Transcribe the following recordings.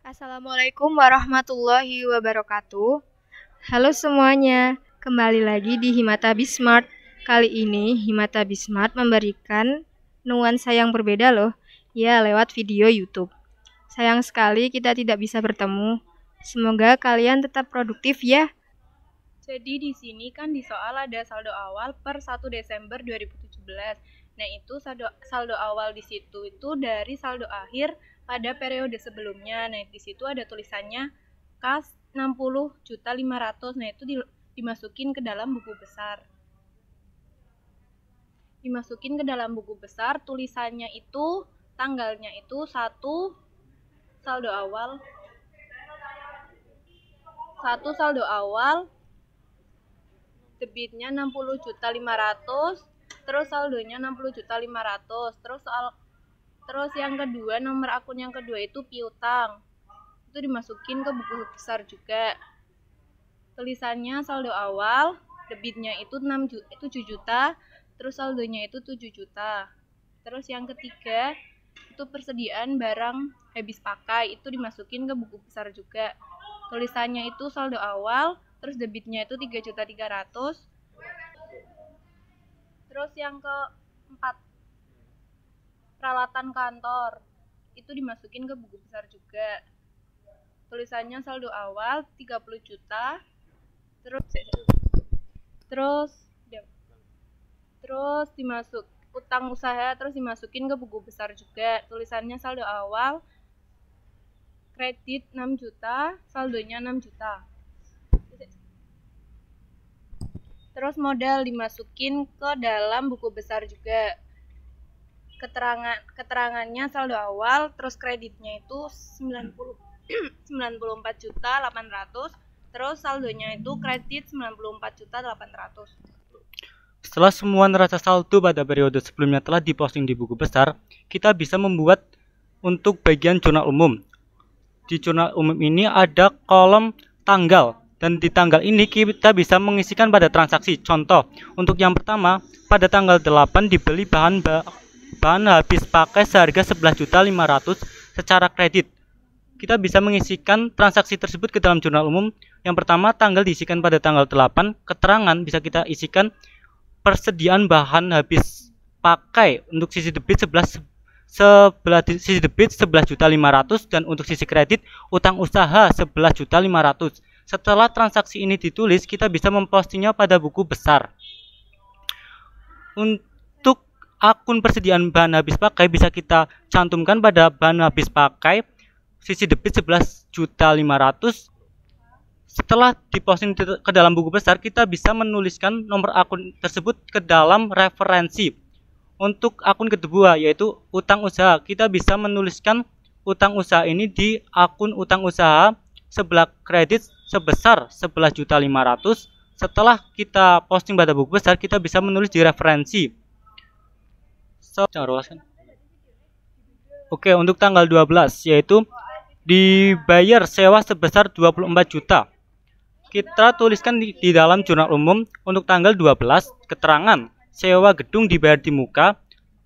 Assalamualaikum warahmatullahi wabarakatuh. Halo semuanya, kembali lagi di Himata Bismart. Kali ini Himata Bismart memberikan nuansa yang berbeda loh, ya lewat video YouTube. Sayang sekali kita tidak bisa bertemu. Semoga kalian tetap produktif ya. Jadi di sini kan di soal ada saldo awal per 1 Desember 2017. Nah, itu saldo awal di situ itu dari saldo akhir pada periode sebelumnya. Nah, di situ ada tulisannya kas 60.500.000. Nah, itu dimasukin ke dalam buku besar. Dimasukin ke dalam buku besar, tulisannya itu tanggalnya itu 1 saldo awal. 1 saldo awal debitnya 60.500.000, terus saldonya 60.500.000. Terus yang kedua, nomor akun yang kedua itu piutang. Itu dimasukin ke buku besar juga. Tulisannya saldo awal, debitnya itu 7 juta, terus saldonya itu 7 juta. Terus yang ketiga, itu persediaan barang habis pakai, itu dimasukin ke buku besar juga. Tulisannya itu saldo awal, terus debitnya itu 3.300.000. Terus yang keempat, peralatan kantor, itu dimasukin ke buku besar juga. Tulisannya saldo awal 30 juta. Terus dimasuk utang usaha, terus dimasukin ke buku besar juga. Tulisannya saldo awal kredit 6 juta, saldonya 6 juta. Terus modal dimasukin ke dalam buku besar juga. Keterangannya saldo awal, terus kreditnya itu 94.800.000, terus saldonya itu kredit 94.800.000. Setelah semua neraca saldo pada periode sebelumnya telah diposting di buku besar, kita bisa membuat untuk bagian jurnal umum. Di jurnal umum ini ada kolom tanggal, dan di tanggal ini kita bisa mengisikan pada transaksi. Contoh, untuk yang pertama, pada tanggal 8 dibeli bahan habis pakai seharga 11.500.000 secara kredit. Kita bisa mengisikan transaksi tersebut ke dalam jurnal umum. Yang pertama, tanggal diisikan pada tanggal 8, keterangan bisa kita isikan persediaan bahan habis pakai untuk sisi debit 11.500.000 dan untuk sisi kredit utang usaha 11.500.000. Setelah transaksi ini ditulis, kita bisa mempostingnya pada buku besar. Untuk akun persediaan bahan habis pakai bisa kita cantumkan pada bahan habis pakai sisi debit 11.500.000. Setelah diposting ke dalam buku besar, kita bisa menuliskan nomor akun tersebut ke dalam referensi. Untuk akun kedua yaitu utang usaha, kita bisa menuliskan utang usaha ini di akun utang usaha sebelah kredit sebesar 11.500.000. Setelah kita posting pada buku besar, kita bisa menulis di referensi. Oke, untuk tanggal 12 yaitu dibayar sewa sebesar 24 juta. Kita tuliskan di dalam jurnal umum. Untuk tanggal 12, keterangan sewa gedung dibayar di muka,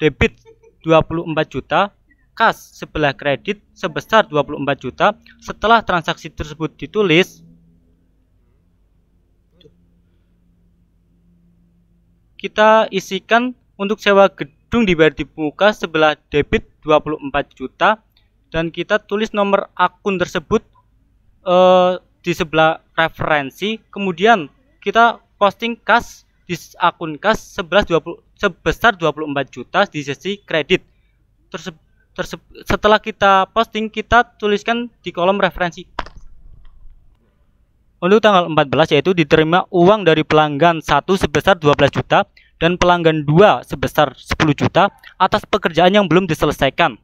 debit 24 juta, kas sebelah kredit sebesar 24 juta. Setelah transaksi tersebut ditulis, kita isikan untuk sewa gedung dibayar di muka sebelah debit 24 juta, dan kita tulis nomor akun tersebut di sebelah referensi. Kemudian kita posting kas di akun kas sebesar 24 juta di sisi kredit. Setelah kita posting, kita tuliskan di kolom referensi. Untuk tanggal 14 yaitu diterima uang dari pelanggan 1 sebesar 12 juta dan pelanggan 2 sebesar 10 juta atas pekerjaan yang belum diselesaikan.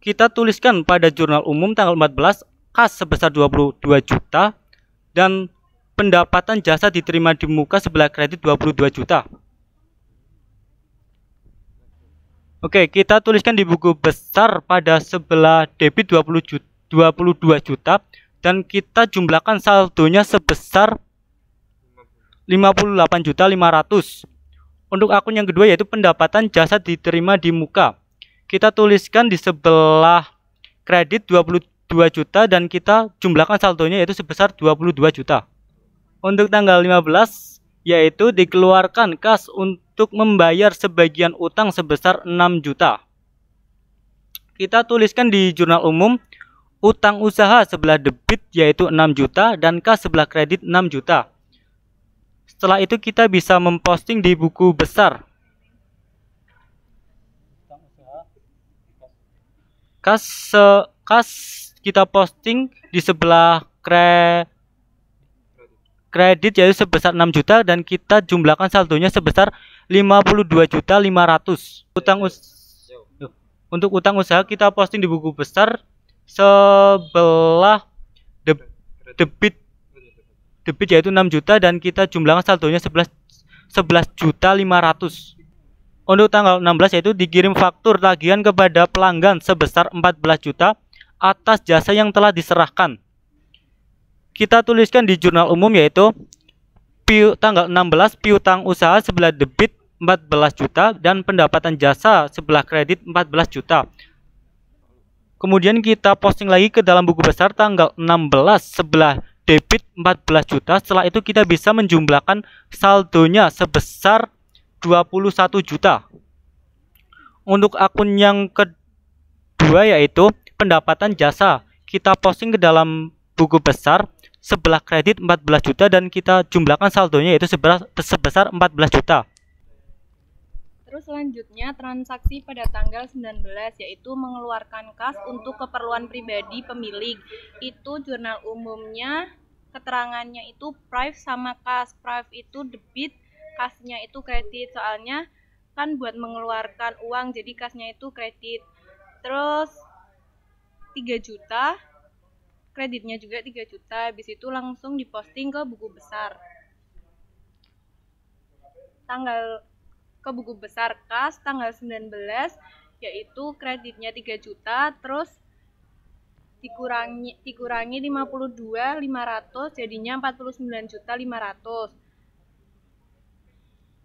Kita tuliskan pada jurnal umum tanggal 14 kas sebesar 22 juta dan pendapatan jasa diterima di muka sebelah kredit 22 juta. Oke, kita tuliskan di buku besar pada sebelah debit 22 juta dan kita jumlahkan saldonya sebesar 58.500.000. Untuk akun yang kedua yaitu pendapatan jasa diterima di muka. Kita tuliskan di sebelah kredit 22 juta dan kita jumlahkan saldonya yaitu sebesar 22 juta. Untuk tanggal 15 yaitu dikeluarkan kas untuk membayar sebagian utang sebesar 6 juta. Kita tuliskan di jurnal umum utang usaha sebelah debit yaitu 6 juta dan kas sebelah kredit 6 juta. Setelah itu kita bisa memposting di buku besar. Kas kita posting di sebelah kredit yaitu sebesar 6 juta dan kita jumlahkan saldonya sebesar 52.500.000. Untuk utang usaha kita posting di buku besar sebelah debit yaitu 6 juta dan kita jumlahkan saldonya 11.500.000. Untuk tanggal 16 yaitu dikirim faktur tagihan kepada pelanggan sebesar 14 juta atas jasa yang telah diserahkan. Kita tuliskan di jurnal umum yaitu tanggal 16 piutang usaha sebelah debit 14 juta dan pendapatan jasa sebelah kredit 14 juta. Kemudian kita posting lagi ke dalam buku besar tanggal 16 sebelah debit 14 juta. Setelah itu kita bisa menjumlahkan saldonya sebesar 21 juta. Untuk akun yang kedua yaitu pendapatan jasa. Kita posting ke dalam buku besar sebelah kredit 14 juta dan kita jumlahkan saldonya yaitu sebesar 14 juta. Terus selanjutnya transaksi pada tanggal 19 yaitu mengeluarkan kas untuk keperluan pribadi pemilik. Itu jurnal umumnya keterangannya itu prive sama kas. Prive itu debit, kasnya itu kredit. Soalnya kan buat mengeluarkan uang jadi kasnya itu kredit. Terus 3 juta, kreditnya juga 3 juta. Habis itu langsung diposting ke buku besar. Ke buku besar kas tanggal 19 yaitu kreditnya 3 juta terus dikurangi 52.500 jadinya 49.500.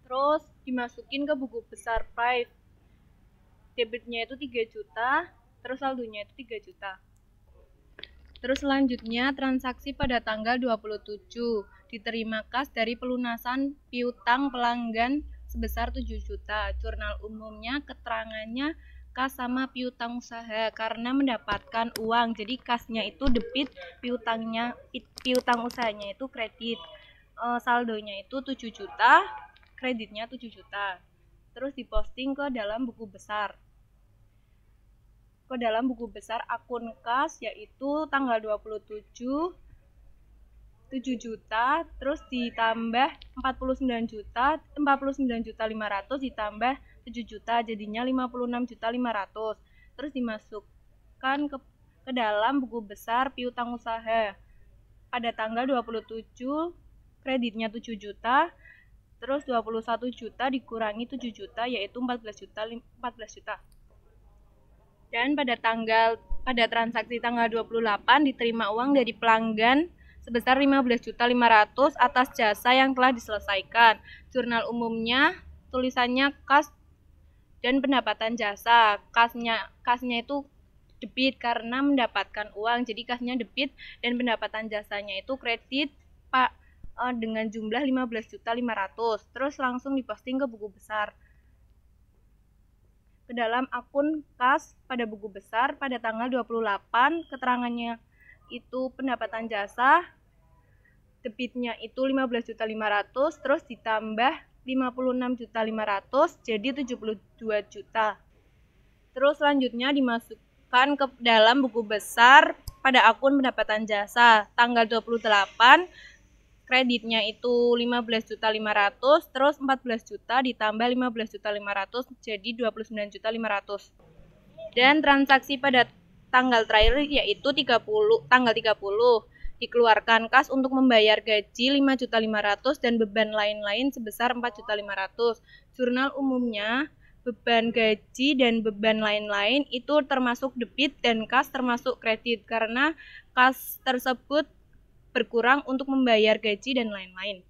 Terus dimasukin ke buku besar prive. Debitnya itu 3 juta, terus saldonya itu 3 juta. Terus selanjutnya transaksi pada tanggal 27 diterima kas dari pelunasan piutang pelanggan sebesar 7 juta. Jurnal umumnya keterangannya kas sama piutang usaha karena mendapatkan uang. Jadi kasnya itu debit, piutang usahanya itu kredit. Saldonya itu 7 juta, kreditnya 7 juta. Terus diposting ke dalam buku besar. Ke dalam buku besar akun kas yaitu tanggal 27 7 juta terus ditambah 49.500 ditambah 7 juta jadinya 56.500. Terus dimasukkan ke dalam buku besar piutang usaha. Pada tanggal 27 kreditnya 7 juta terus 21 juta dikurangi 7 juta yaitu 14 juta. Dan pada transaksi tanggal 28 diterima uang dari pelanggan sebesar 15.500.000 atas jasa yang telah diselesaikan. Jurnal umumnya tulisannya kas dan pendapatan jasa. Kasnya itu debit karena mendapatkan uang. Jadi kasnya debit dan pendapatan jasanya itu kredit dengan jumlah 15.500.000. Terus langsung diposting ke buku besar. Ke dalam akun kas pada buku besar pada tanggal 28 keterangannya itu pendapatan jasa debitnya itu 15.500.000 terus ditambah 56.500.000 jadi 72 juta. Terus selanjutnya dimasukkan ke dalam buku besar pada akun pendapatan jasa tanggal 28 kreditnya itu 15.500.000 terus 14 juta ditambah 15.500.000 jadi 29.500. Dan transaksi pada tanggal terakhir yaitu tanggal 30 dikeluarkan kas untuk membayar gaji 5.500.000 dan beban lain-lain sebesar 4.500.000. Jurnal umumnya beban gaji dan beban lain-lain itu termasuk debit dan kas termasuk kredit karena kas tersebut berkurang untuk membayar gaji dan lain-lain.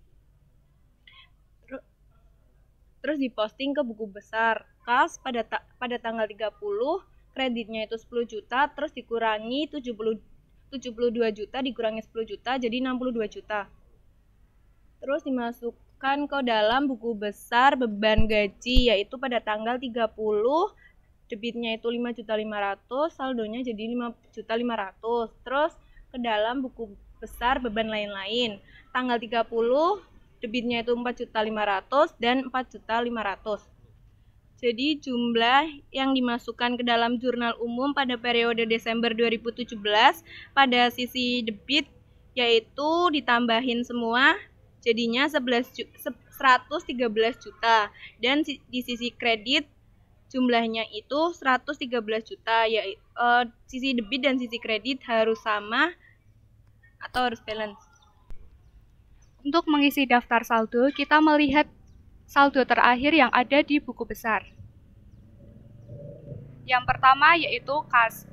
Terus diposting ke buku besar kas pada tanggal 30 kreditnya itu 10 juta, terus dikurangi 72 juta, dikurangi 10 juta, jadi 62 juta. Terus dimasukkan ke dalam buku besar beban gaji, yaitu pada tanggal 30, debitnya itu 5.500.000, saldonya jadi 5.500.000. Terus ke dalam buku besar beban lain-lain, tanggal 30, debitnya itu 4.500.000 dan 4.500.000. Jadi jumlah yang dimasukkan ke dalam jurnal umum pada periode Desember 2017 pada sisi debit yaitu ditambahin semua jadinya 113 juta, dan di sisi kredit jumlahnya itu 113 juta, sisi debit dan sisi kredit harus sama atau harus balance. Untuk mengisi daftar saldo, kita melihat saldo terakhir yang ada di buku besar. Yang pertama yaitu kas.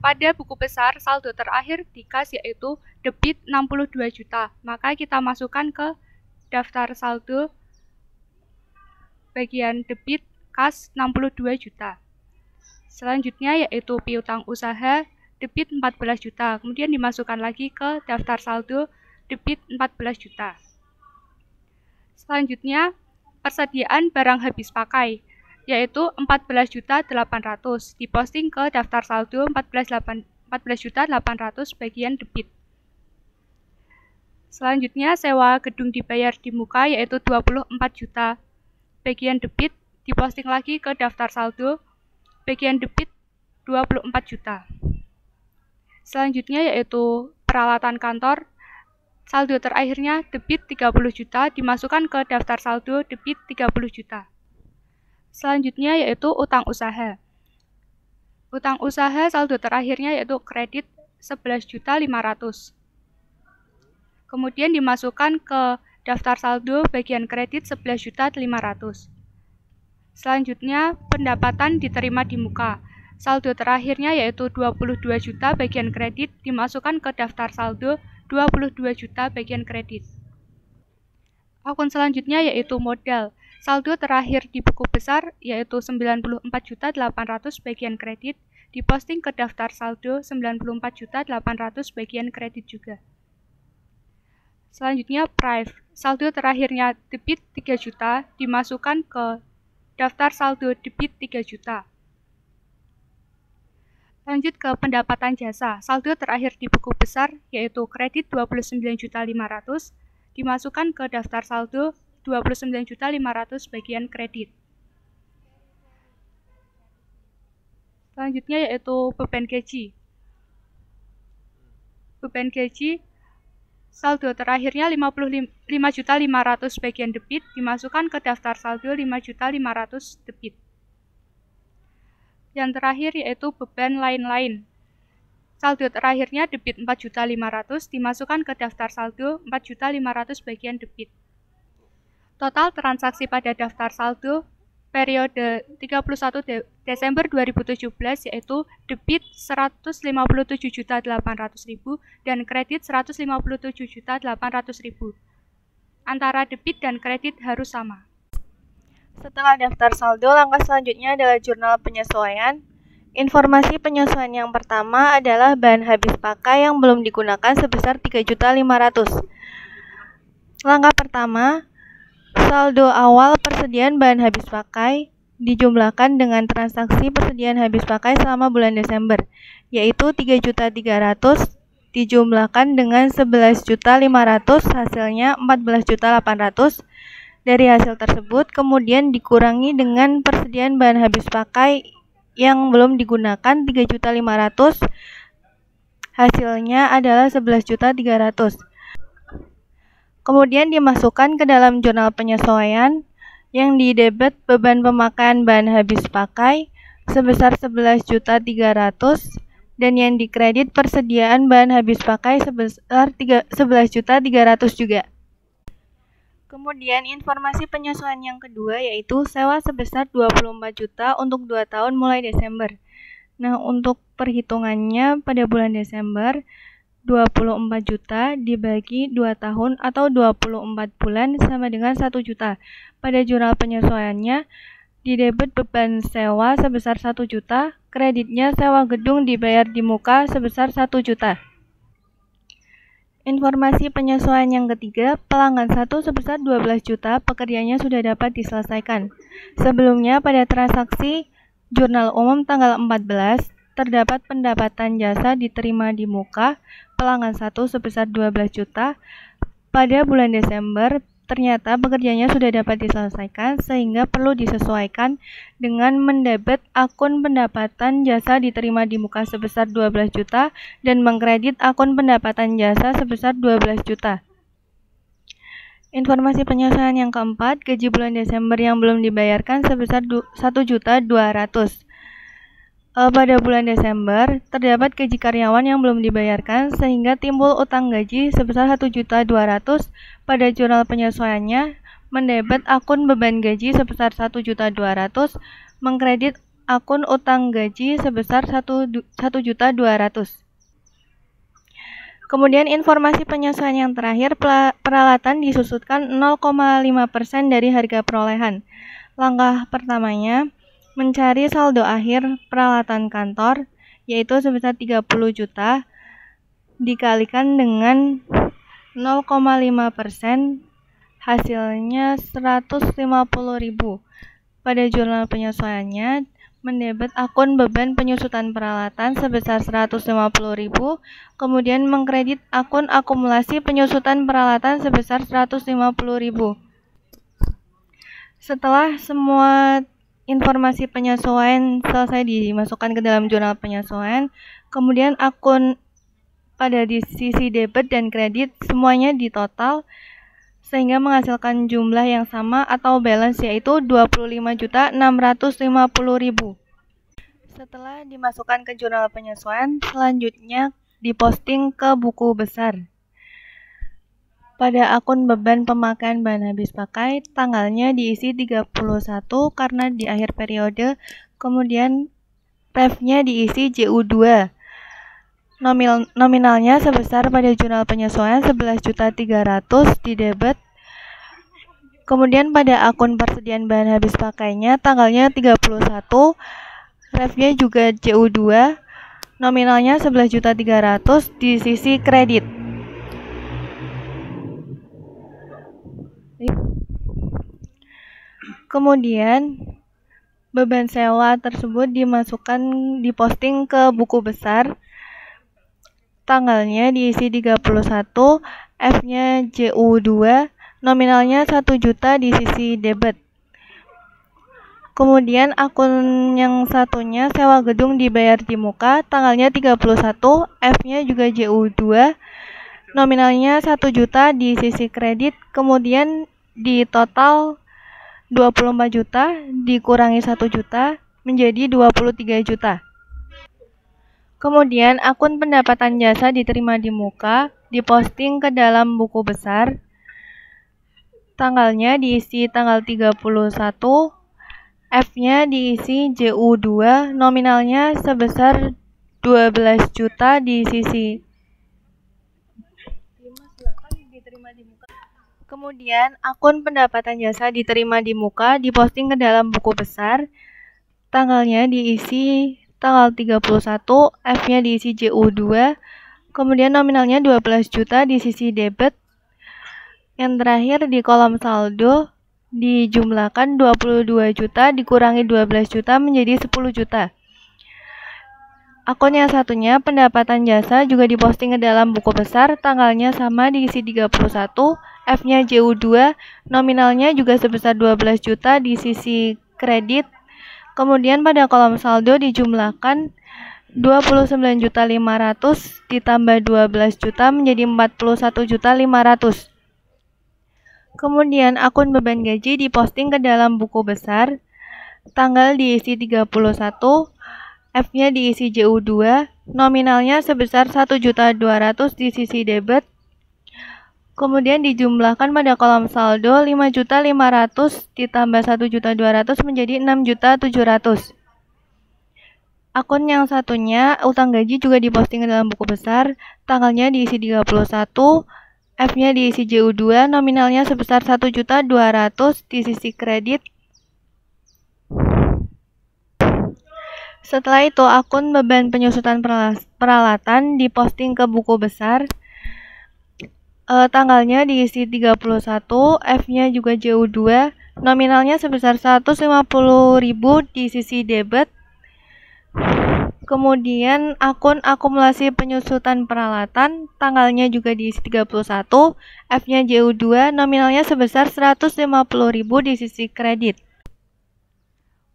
Pada buku besar, saldo terakhir di kas yaitu debit 62 juta. Maka kita masukkan ke daftar saldo bagian debit kas 62 juta. Selanjutnya yaitu piutang usaha debit 14 juta. Kemudian dimasukkan lagi ke daftar saldo debit 14 juta. Selanjutnya persediaan barang habis pakai yaitu 14.800.000 diposting ke daftar saldo 14.800.000 bagian debit. Selanjutnya sewa gedung dibayar di muka yaitu 24 juta bagian debit diposting lagi ke daftar saldo bagian debit 24 juta. Selanjutnya yaitu peralatan kantor, saldo terakhirnya debit 30 juta dimasukkan ke daftar saldo debit 30 juta. Selanjutnya yaitu utang usaha. Utang usaha saldo terakhirnya yaitu kredit 11.500.000. Kemudian dimasukkan ke daftar saldo bagian kredit 11.500.000. Selanjutnya pendapatan diterima di muka. Saldo terakhirnya yaitu 22 juta bagian kredit dimasukkan ke daftar saldo 22 juta bagian kredit. Akun selanjutnya yaitu modal. Saldo terakhir di buku besar yaitu 94.800.000 bagian kredit diposting ke daftar saldo 94.800.000 bagian kredit juga. Selanjutnya prive. Saldo terakhirnya debit 3 juta dimasukkan ke daftar saldo debit 3 juta. Lanjut ke pendapatan jasa. Saldo terakhir di buku besar yaitu kredit 29.500.000 dimasukkan ke daftar saldo 29.500.000 bagian kredit. Selanjutnya yaitu beban gaji. Beban gaji saldo terakhirnya 55.500.000 bagian debit dimasukkan ke daftar saldo 5.500.000 debit. Yang terakhir yaitu beban lain-lain. Saldo terakhirnya debit 4.500.000 dimasukkan ke daftar saldo 4.500.000 bagian debit. Total transaksi pada daftar saldo periode 31 Desember 2017 yaitu debit 157.800.000 dan kredit 157.800.000. Antara debit dan kredit harus sama. Setelah daftar saldo, langkah selanjutnya adalah jurnal penyesuaian. Informasi penyesuaian yang pertama adalah bahan habis pakai yang belum digunakan sebesar 3.500.000. Langkah pertama, saldo awal persediaan bahan habis pakai dijumlahkan dengan transaksi persediaan habis pakai selama bulan Desember, yaitu 3.300.000 dijumlahkan dengan 11.500.000 hasilnya 14.800.000. Dari hasil tersebut kemudian dikurangi dengan persediaan bahan habis pakai yang belum digunakan 3.500.000 hasilnya adalah 11.300.000. Kemudian dimasukkan ke dalam jurnal penyesuaian yang didebet beban pemakaian bahan habis pakai sebesar 11.300.000 dan yang dikredit persediaan bahan habis pakai sebesar 11.300.000 juga. Kemudian informasi penyesuaian yang kedua yaitu sewa sebesar 24 juta untuk 2 tahun mulai Desember. Nah, untuk perhitungannya pada bulan Desember 24 juta dibagi 2 tahun atau 24 bulan sama dengan 1 juta. Pada jurnal penyesuaiannya Di debit beban sewa sebesar 1 juta, kreditnya sewa gedung dibayar di muka sebesar 1 juta. Informasi penyesuaian yang ketiga, pelanggan 1 sebesar 12 juta, pekerjaannya sudah dapat diselesaikan. Sebelumnya pada transaksi jurnal umum tanggal 14, terdapat pendapatan jasa diterima di muka pelanggan 1 sebesar 12 juta. Pada bulan Desember, ternyata pekerjaannya sudah dapat diselesaikan sehingga perlu disesuaikan dengan mendebet akun pendapatan jasa diterima di muka sebesar 12 juta dan mengkredit akun pendapatan jasa sebesar 12 juta. Informasi penyesuaian yang keempat, gaji bulan Desember yang belum dibayarkan sebesar 1.200.000. Pada bulan Desember, terdapat gaji karyawan yang belum dibayarkan sehingga timbul utang gaji sebesar 1.200.000. Pada jurnal penyesuaiannya, mendebet akun beban gaji sebesar 1.200.000, mengkredit akun utang gaji sebesar 1.200.000. Kemudian informasi penyesuaian yang terakhir, peralatan disusutkan 0,5% dari harga perolehan. Langkah pertamanya, mencari saldo akhir peralatan kantor, yaitu sebesar 30 juta, dikalikan dengan 0,5%, hasilnya 150.000. Pada jurnal penyesuaiannya, mendebet akun beban penyusutan peralatan sebesar 150.000, kemudian mengkredit akun akumulasi penyusutan peralatan sebesar 150.000. Setelah semua informasi penyesuaian selesai dimasukkan ke dalam jurnal penyesuaian, kemudian akun pada di sisi debit dan kredit semuanya ditotal sehingga menghasilkan jumlah yang sama atau balance, yaitu 25.650.000. Setelah dimasukkan ke jurnal penyesuaian, selanjutnya diposting ke buku besar. Pada akun beban pemakaian bahan habis pakai, tanggalnya diisi 31 karena di akhir periode, kemudian ref-nya diisi JU2. Nominalnya sebesar pada jurnal penyesuaian 11.300.000 di debit. Kemudian pada akun persediaan bahan habis pakainya, tanggalnya 31, ref-nya juga JU2, nominalnya 11.300.000 di sisi kredit. Kemudian beban sewa tersebut diposting ke buku besar. Tanggalnya diisi 31, F-nya JU2, nominalnya 1 juta di sisi debit. Kemudian akun yang satunya sewa gedung dibayar di muka, tanggalnya 31, F-nya juga JU2, nominalnya 1 juta di sisi kredit. Kemudian di total 24 juta dikurangi 1 juta menjadi 23 juta. Kemudian akun pendapatan jasa diterima di muka diposting ke dalam buku besar. Tanggalnya diisi tanggal 31, F-nya diisi JU2, nominalnya sebesar 12 juta di sisi. Kemudian akun pendapatan jasa diterima di muka diposting ke dalam buku besar. Tanggalnya diisi tanggal 31, F-nya diisi JU2, kemudian nominalnya 12 juta di sisi debit. Yang terakhir di kolom saldo dijumlahkan 22 juta dikurangi 12 juta menjadi 10 juta. Akun yang satunya pendapatan jasa juga diposting ke dalam buku besar, tanggalnya sama diisi 31, F-nya JU2, nominalnya juga sebesar 12 juta di sisi kredit. Kemudian pada kolom saldo dijumlahkan 29.500 ditambah 12 juta menjadi 41.500. Kemudian akun beban gaji diposting ke dalam buku besar, tanggal diisi 31, F-nya diisi JU2, nominalnya sebesar 1.200.000 di sisi debit. Kemudian dijumlahkan pada kolom saldo 5.500 ditambah 1.200.000 menjadi 6.700.000. Akun yang satunya utang gaji juga diposting ke dalam buku besar, tanggalnya diisi 31, F-nya diisi JU2, nominalnya sebesar 1.200.000 di sisi kredit. Setelah itu, akun beban penyusutan peralatan diposting ke buku besar. Tanggalnya diisi 31, F-nya juga JU2, nominalnya sebesar 150.000 di sisi debit. Kemudian akun akumulasi penyusutan peralatan, tanggalnya juga diisi 31, F-nya JU2, nominalnya sebesar 150.000 di sisi kredit.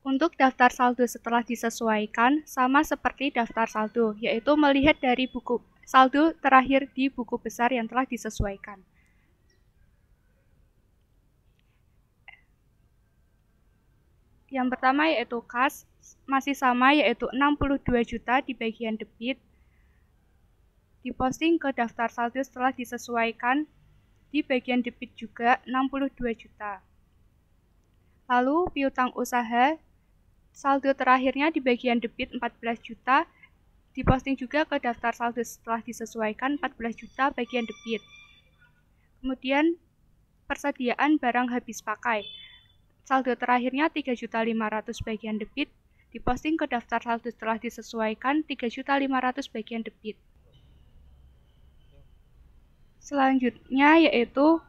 Untuk daftar saldo setelah disesuaikan, sama seperti daftar saldo, yaitu melihat dari buku saldo terakhir di buku besar yang telah disesuaikan. Yang pertama yaitu kas, masih sama yaitu 62 juta di bagian debit, diposting ke daftar saldo setelah disesuaikan, di bagian debit juga 62 juta. Lalu piutang usaha, saldo terakhirnya di bagian debit 14 juta, diposting juga ke daftar saldo setelah disesuaikan 14 juta bagian debit. Kemudian persediaan barang habis pakai, saldo terakhirnya 3.500.000 bagian debit, diposting ke daftar saldo setelah disesuaikan 3.500.000 bagian debit. Selanjutnya yaitu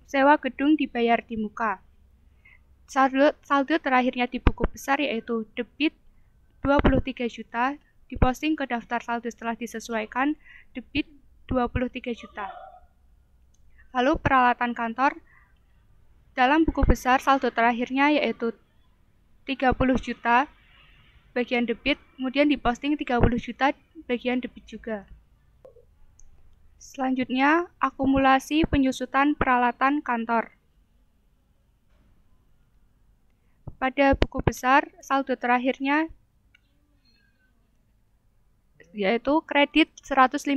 sewa gedung dibayar di muka. Saldo terakhirnya di buku besar yaitu debit 23 juta, diposting ke daftar saldo setelah disesuaikan debit 23 juta. Lalu peralatan kantor, dalam buku besar saldo terakhirnya yaitu 30 juta bagian debit, kemudian diposting 30 juta bagian debit juga. Selanjutnya, akumulasi penyusutan peralatan kantor. Pada buku besar, saldo terakhirnya yaitu kredit 150.000.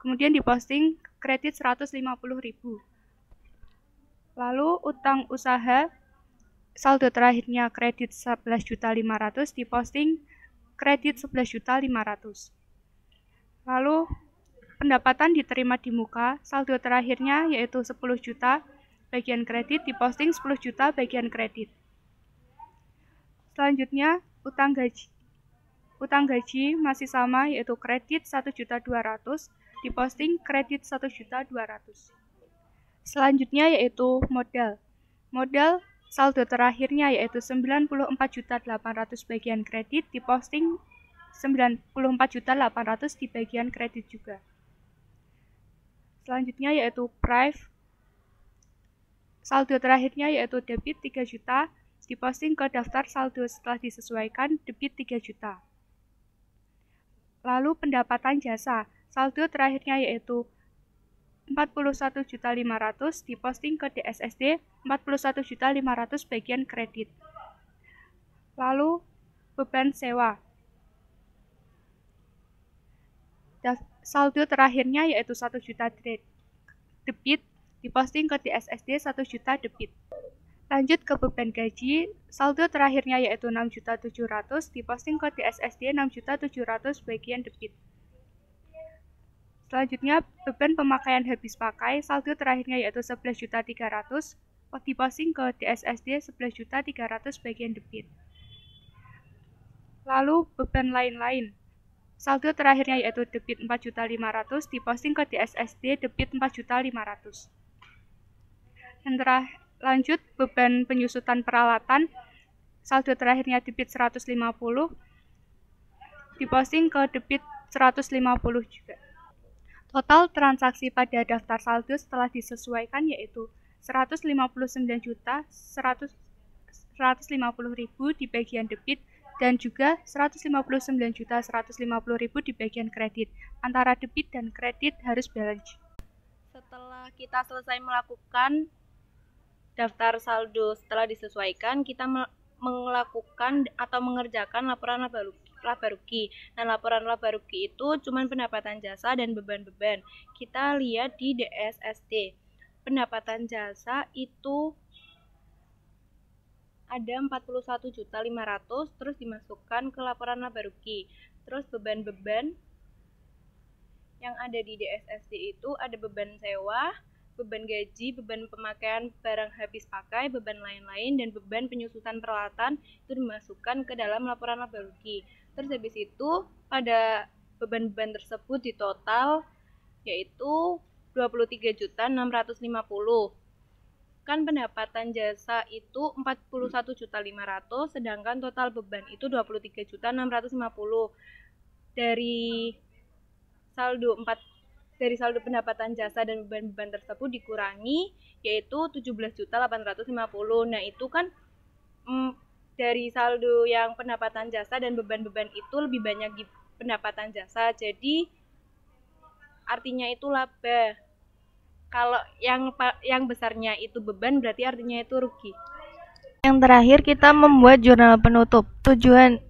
Kemudian diposting kredit 150.000. Lalu utang usaha, saldo terakhirnya kredit 11.500.000, diposting kredit 11.500.000. Lalu pendapatan diterima di muka, saldo terakhirnya yaitu 10 juta bagian kredit, diposting 10 juta bagian kredit. Selanjutnya, utang gaji masih sama yaitu kredit 1.200.000, diposting kredit 1.200.000. Selanjutnya yaitu modal. Modal saldo terakhirnya yaitu 94.800.000 bagian kredit, diposting 94.800.000 di bagian kredit juga. Selanjutnya yaitu prive, saldo terakhirnya yaitu debit 3 juta, diposting ke daftar saldo setelah disesuaikan debit 3 juta. Lalu pendapatan jasa, saldo terakhirnya yaitu 41.500.000, diposting ke DSSD 41.500.000 bagian kredit. Lalu beban sewa, saldo terakhirnya yaitu 1 juta debit, diposting ke DSSD 1 juta debit. Lanjut ke beban gaji, saldo terakhirnya yaitu 6.700.000, diposting ke DSSD 6.700.000 bagian debit. Selanjutnya, beban pemakaian habis pakai, saldo terakhirnya yaitu 11.300.000, diposting ke DSSD 11.300.000 bagian debit. Lalu beban lain-lain, saldo terakhirnya yaitu debit 4.500.000, diposting ke DSSD debit 4.500.000. Lanjut beban penyusutan peralatan, saldo terakhirnya debit 150, diposting ke debit 150 juga. Total transaksi pada daftar saldo setelah disesuaikan yaitu 159.150.000 di bagian debit dan juga 159.150.000 di bagian kredit. Antara debit dan kredit harus balance. Setelah kita selesai melakukan daftar saldo setelah disesuaikan, kita melakukan atau mengerjakan laporan laba rugi. Nah, laporan laba rugi itu cuma pendapatan jasa dan beban-beban. Kita lihat di DSSD. Pendapatan jasa itu ada 41.500.000 terus dimasukkan ke laporan laba rugi. Terus beban-beban yang ada di DSSD itu ada beban sewa beban gaji, beban pemakaian barang habis pakai, beban lain-lain, dan beban penyusutan peralatan itu dimasukkan ke dalam laporan laba rugi. Terus habis itu pada beban-beban tersebut di total yaitu 23.650. Kan pendapatan jasa itu 41.500.000, sedangkan total beban itu 23.650. Dari saldo pendapatan jasa dan beban-beban tersebut dikurangi yaitu 17.850. Nah, itu kan dari saldo yang pendapatan jasa dan beban-beban itu lebih banyak di pendapatan jasa. Jadi artinya itu laba. Kalau yang besarnya itu beban, berarti artinya itu rugi. Yang terakhir kita membuat jurnal penutup. Tujuan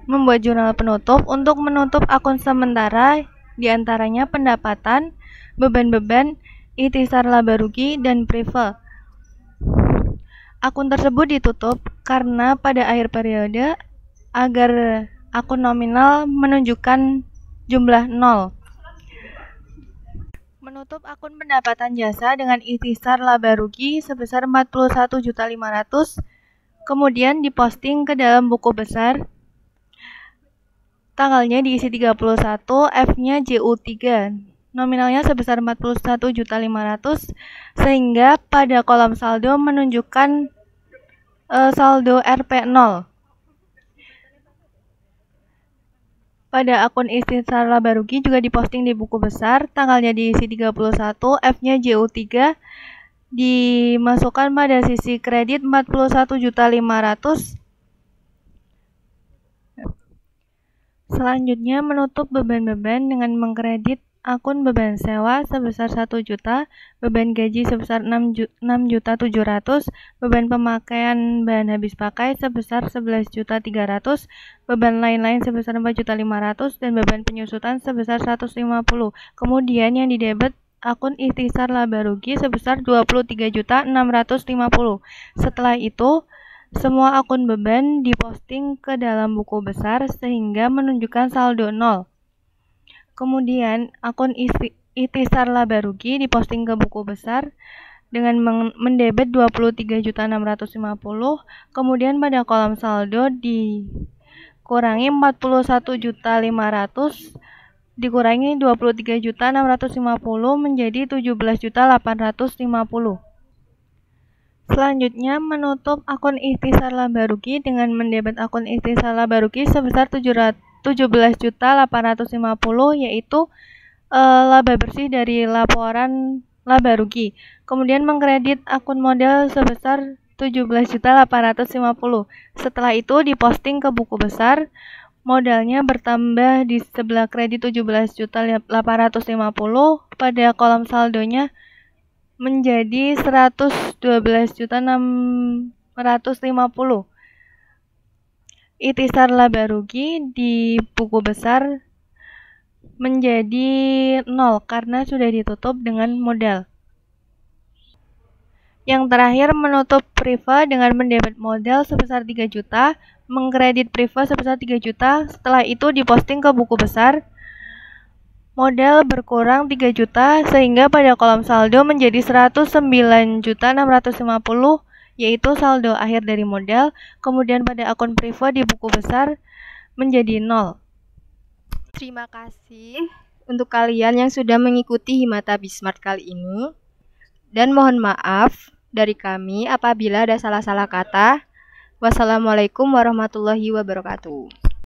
membuat jurnal penutup untuk menutup akun sementara, diantaranya pendapatan, beban-beban, ikhtisar laba rugi, dan prive. Akun tersebut ditutup karena pada akhir periode agar akun nominal menunjukkan jumlah 0. Menutup akun pendapatan jasa dengan ikhtisar laba rugi sebesar 41.500.000, kemudian diposting ke dalam buku besar. Tanggalnya diisi 31, F-nya JU3. Nominalnya sebesar 41.500.000 sehingga pada kolom saldo menunjukkan saldo Rp0. Pada akun ikhtisar laba rugi juga diposting di buku besar, tanggalnya diisi 31, F-nya JU3, dimasukkan pada sisi kredit 41.500.000. Selanjutnya menutup beban-beban dengan mengkredit akun beban sewa sebesar 1 juta, beban gaji sebesar 6.700.000, beban pemakaian bahan habis pakai sebesar 11.300.000, beban lain-lain sebesar 4.500.000, dan beban penyusutan sebesar 150. Kemudian yang didebet akun ikhtisar laba rugi sebesar 23.650. Setelah itu semua akun beban diposting ke dalam buku besar sehingga menunjukkan saldo 0. Kemudian akun ikhtisar laba rugi diposting ke buku besar dengan mendebet 23.650. Kemudian pada kolom saldo dikurangi 41.500.000 dikurangi 23.650 menjadi 17.850. Selanjutnya menutup akun ikhtisar laba rugi dengan mendebet akun ikhtisar laba rugi sebesar 17.850, yaitu laba bersih dari laporan laba rugi. Kemudian mengkredit akun modal sebesar 17.850. Setelah itu diposting ke buku besar. Modalnya bertambah di sebelah kredit 17.850, pada kolom saldonya menjadi 112.650. Ikhtisar laba rugi di buku besar menjadi 0 karena sudah ditutup dengan modal. Yang terakhir menutup prive dengan mendebet modal sebesar 3 juta, mengkredit prive sebesar 3 juta, setelah itu diposting ke buku besar. Modal berkurang 3 juta sehingga pada kolom saldo menjadi 109.650, yaitu saldo akhir dari modal. Kemudian pada akun prive di buku besar menjadi 0. Terima kasih untuk kalian yang sudah mengikuti Himata Bismart kali ini. Dan mohon maaf dari kami apabila ada salah-salah kata. Wassalamualaikum warahmatullahi wabarakatuh.